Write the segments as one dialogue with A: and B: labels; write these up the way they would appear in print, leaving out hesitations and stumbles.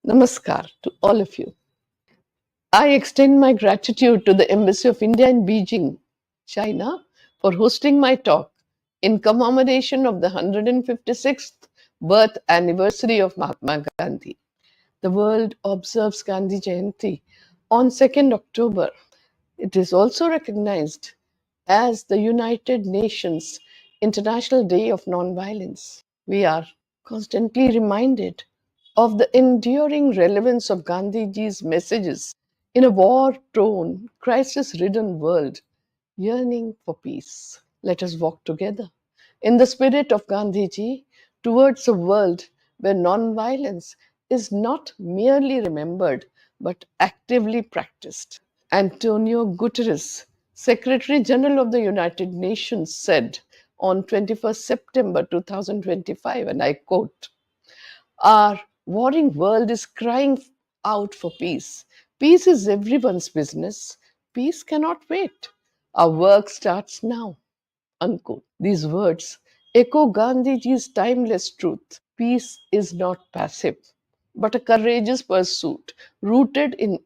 A: Namaskar to all of you. I extend my gratitude to the Embassy of India in Beijing, China, for hosting my talk in commemoration of the 156th birth anniversary of Mahatma Gandhi. The world observes Gandhi Jayanti on 2nd October. It is also recognized as the United Nations International Day of Nonviolence. We are constantly reminded of the enduring relevance of Gandhiji's messages in a war-torn, crisis-ridden world yearning for peace. Let us walk together in the spirit of Gandhiji towards a world where nonviolence is not merely remembered but actively practiced. Antonio Guterres, Secretary General of the United Nations, said on 21st September 2025, and I quote, "Our warring world is crying out for peace. Peace is everyone's business. Peace cannot wait. Our work starts now." Unquote. These words echo Gandhiji's timeless truth. Peace is not passive, but a courageous pursuit rooted in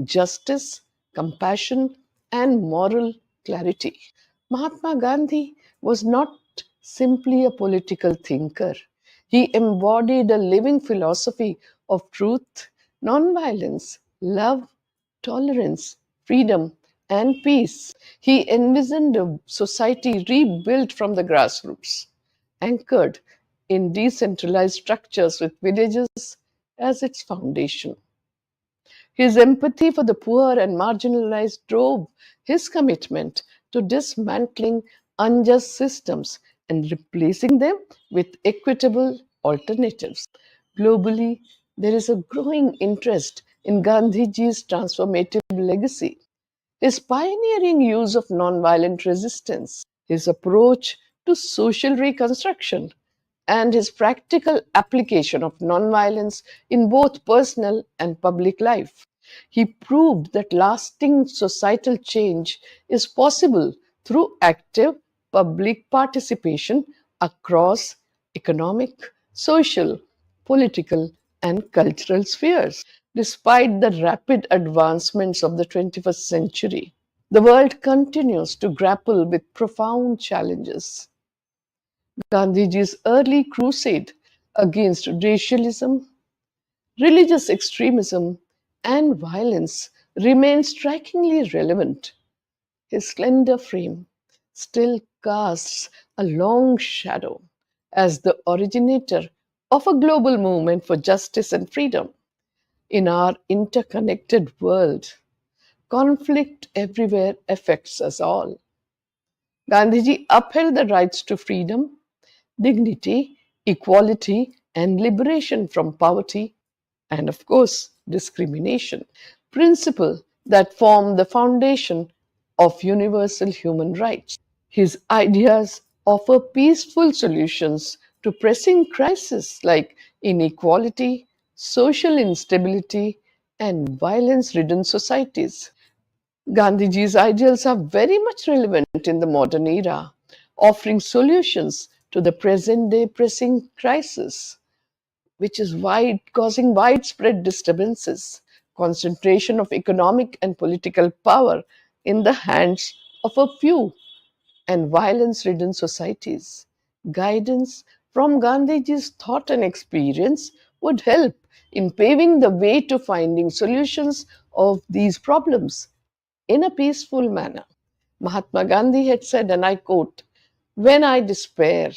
A: justice, compassion, and moral clarity. Mahatma Gandhi was not simply a political thinker. He embodied a living philosophy of truth, nonviolence, love, tolerance, freedom, and peace. He envisioned a society rebuilt from the grassroots, anchored in decentralized structures with villages as its foundation. His empathy for the poor and marginalized drove his commitment to dismantling unjust systems and replacing them with equitable alternatives. Globally, there is a growing interest in Gandhiji's transformative legacy. His pioneering use of nonviolent resistance, his approach to social reconstruction, and his practical application of nonviolence in both personal and public life. He proved that lasting societal change is possible through active public participation across economic, social, political, and cultural spheres. Despite the rapid advancements of the 21st century, the world continues to grapple with profound challenges. Gandhiji's early crusade against racialism, religious extremism, and violence remains strikingly relevant. His slender frame still casts a long shadow as the originator of a global movement for justice and freedom. In our interconnected world, conflict everywhere affects us all. Gandhiji upheld the rights to freedom, dignity, equality, and liberation from poverty, and of course, discrimination, principles that form the foundation of universal human rights. His ideas offer peaceful solutions to pressing crises like inequality, social instability, and violence ridden societies. Gandhiji's ideals are very much relevant in the modern era, offering solutions to the present day pressing crisis, which is causing widespread disturbances, concentration of economic and political power in the hands of a few, and violence ridden societies. Guidance from Gandhiji's thought and experience would help in paving the way to finding solutions of these problems in a peaceful manner. Mahatma Gandhi had said, and I quote, "When I despair,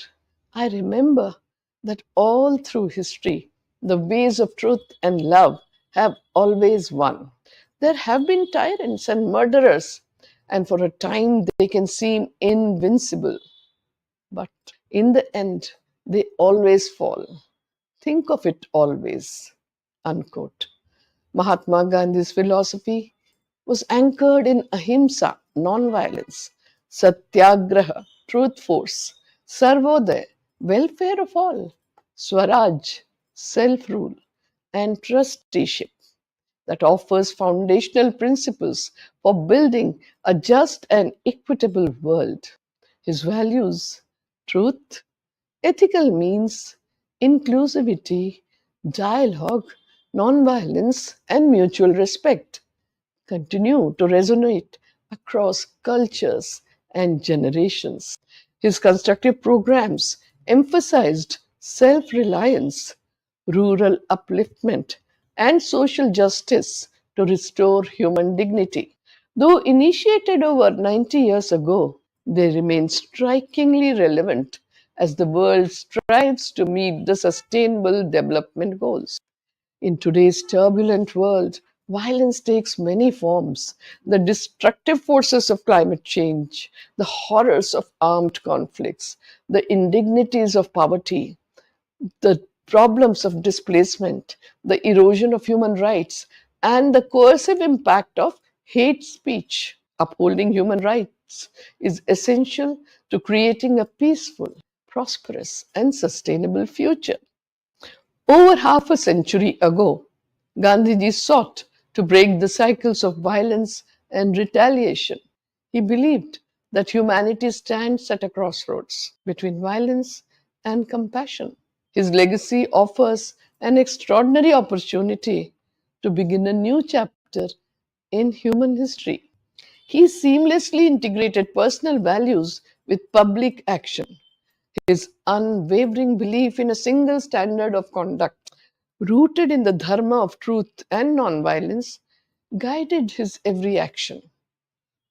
A: I remember that all through history, the ways of truth and love have always won. There have been tyrants and murderers, and for a time they can seem invincible, but in the end, they always fall. Think of it always." Unquote. Mahatma Gandhi's philosophy was anchored in ahimsa, non-violence, satyagraha, truth force, sarvodaya, welfare of all, swaraj, self-rule, and trusteeship that offers foundational principles for building a just and equitable world. His values, truth, ethical means, inclusivity, dialogue, nonviolence, and mutual respect continue to resonate across cultures and generations. His constructive programs emphasized self reliance, rural upliftment, and social justice to restore human dignity. Though initiated over 90 years ago, they remain strikingly relevant as the world strives to meet the Sustainable Development Goals. In today's turbulent world, violence takes many forms. The destructive forces of climate change, the horrors of armed conflicts, the indignities of poverty, the problems of displacement, the erosion of human rights, and the coercive impact of hate speech. Upholding human rights is essential to creating a peaceful, prosperous, and sustainable future. Over half a century ago, Gandhiji sought to break the cycles of violence and retaliation. He believed that humanity stands at a crossroads between violence and compassion. His legacy offers an extraordinary opportunity to begin a new chapter in human history. He seamlessly integrated personal values with public action. His unwavering belief in a single standard of conduct, rooted in the dharma of truth and nonviolence, guided his every action.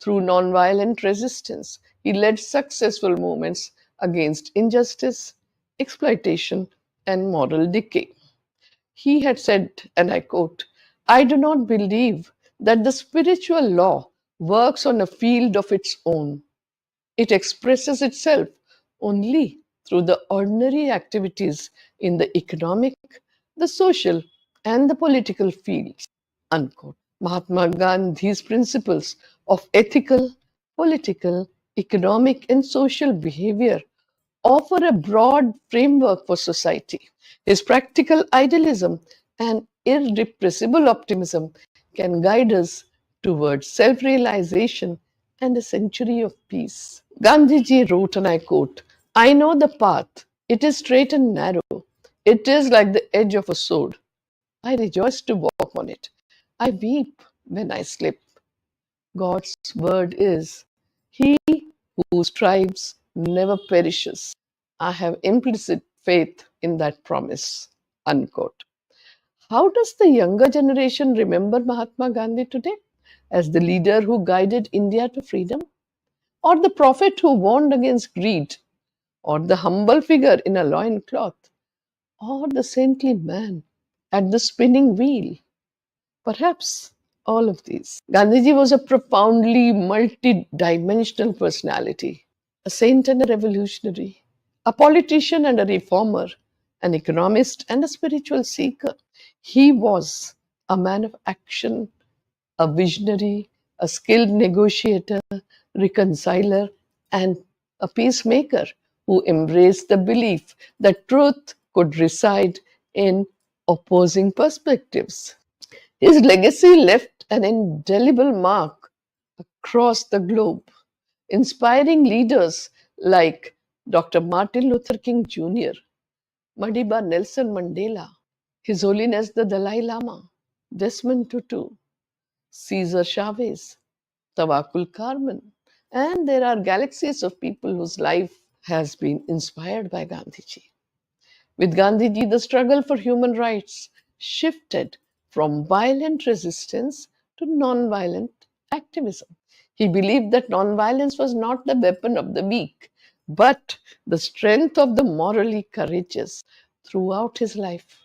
A: Through nonviolent resistance, he led successful movements against injustice, exploitation, and moral decay. He had said, and I quote, "I do not believe that the spiritual law works on a field of its own. It expresses itself only through the ordinary activities in the economic, the social, and the political fields." Unquote. Mahatma Gandhi's principles of ethical, political, economic, and social behavior offer a broad framework for society. His practical idealism and irrepressible optimism can guide us towards self realization and a century of peace. Gandhiji wrote, and I quote, "I know the path. It is straight and narrow. It is like the edge of a sword. I rejoice to walk on it. I weep when I slip. God's word is, he who strives never perishes. I have implicit faith in that promise." Unquote. How does the younger generation remember Mahatma Gandhi today? As the leader who guided India to freedom? Or the prophet who warned against greed? Or the humble figure in a loincloth? Or the saintly man at the spinning wheel? Perhaps all of these. Gandhiji was a profoundly multi-dimensional personality, a saint and a revolutionary, a politician and a reformer, an economist and a spiritual seeker. He was a man of action, a visionary, a skilled negotiator, reconciler, and a peacemaker who embraced the belief that truth could reside in opposing perspectives. His legacy left an indelible mark across the globe, inspiring leaders like Dr. Martin Luther King Jr., Madiba Nelson Mandela, His Holiness the Dalai Lama, Desmond Tutu, Cesar Chavez, Tawakul Karman, and there are galaxies of people whose life has been inspired by Gandhiji. With Gandhiji, the struggle for human rights shifted from violent resistance to non-violent activism. He believed that non-violence was not the weapon of the weak, but the strength of the morally courageous. Throughout his life,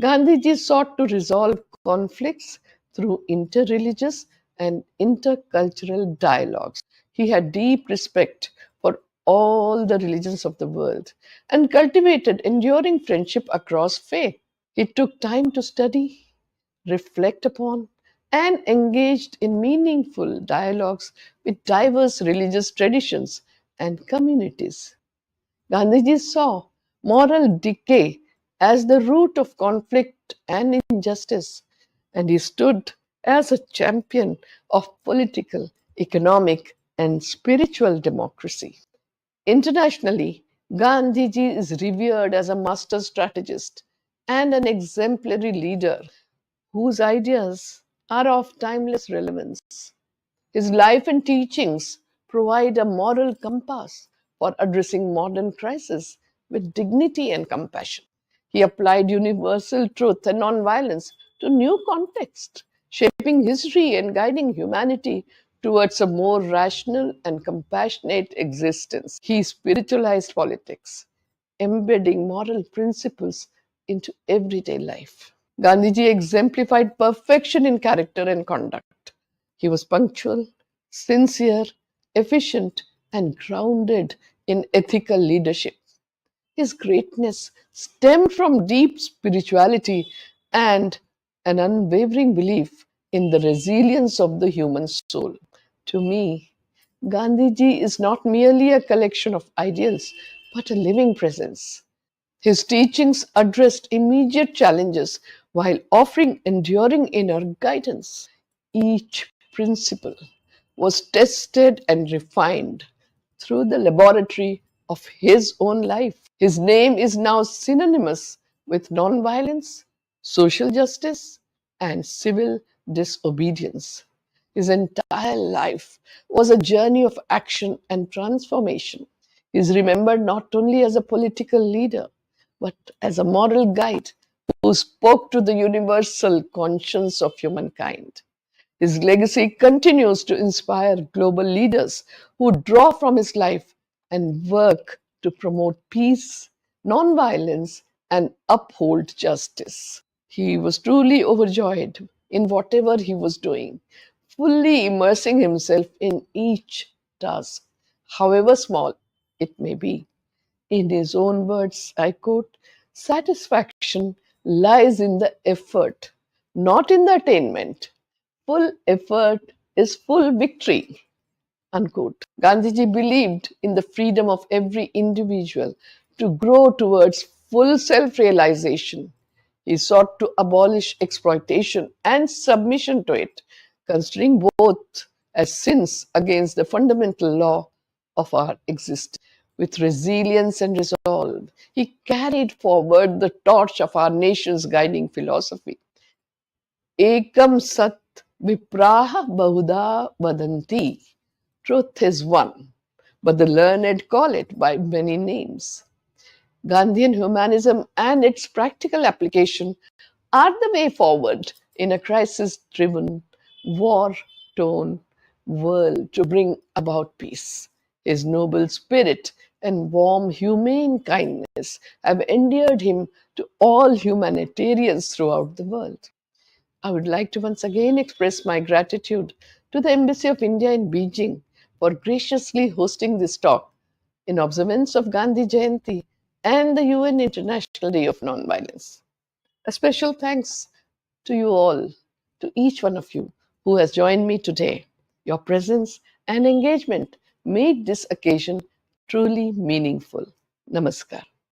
A: Gandhiji sought to resolve conflicts through interreligious and intercultural dialogues. He had deep respect for all the religions of the world and cultivated enduring friendship across faith. He took time to study, reflect upon, and engaged in meaningful dialogues with diverse religious traditions and communities. Gandhiji saw moral decay as the root of conflict and injustice, and he stood as a champion of political, economic, and spiritual democracy. Internationally, Gandhiji is revered as a master strategist and an exemplary leader whose ideas are of timeless relevance. His life and teachings provide a moral compass for addressing modern crises with dignity and compassion. He applied universal truth and nonviolence to new contexts, shaping history and guiding humanity towards a more rational and compassionate existence. He spiritualized politics, embedding moral principles into everyday life. Gandhiji exemplified perfection in character and conduct. He was punctual, sincere, efficient, and grounded in ethical leadership. His greatness stemmed from deep spirituality and an unwavering belief in the resilience of the human soul. To me, Gandhiji is not merely a collection of ideals, but a living presence. His teachings addressed immediate challenges while offering enduring inner guidance. Each principle was tested and refined through the laboratory of his own life. His name is now synonymous with nonviolence, social justice, and civil disobedience. His entire life was a journey of action and transformation. He is remembered not only as a political leader, but as a moral guide who spoke to the universal conscience of humankind. His legacy continues to inspire global leaders who draw from his life and work to promote peace, nonviolence, and uphold justice. He was truly overjoyed in whatever he was doing, fully immersing himself in each task, however small it may be. In his own words, I quote, satisfaction lies in the effort, not in the attainment. Full effort is full victory. Unquote. Gandhiji believed in the freedom of every individual to grow towards full self realization. He sought to abolish exploitation and submission to it, considering both as sins against the fundamental law of our existence. With resilience and resolve, he carried forward the torch of our nation's guiding philosophy. Ekam sat vipraha bahuda vadanti. Truth is one, but the learned call it by many names. Gandhian humanism and its practical application are the way forward in a crisis driven, war torn world to bring about peace. His noble spirit and warm, humane kindness have endeared him to all humanitarians throughout the world. I would like to once again express my gratitude to the Embassy of India in Beijing for graciously hosting this talk in observance of Gandhi Jayanti and the UN International Day of Nonviolence. A special thanks to you all, to each one of you who has joined me today. Your presence and engagement made this occasion truly meaningful. Namaskar.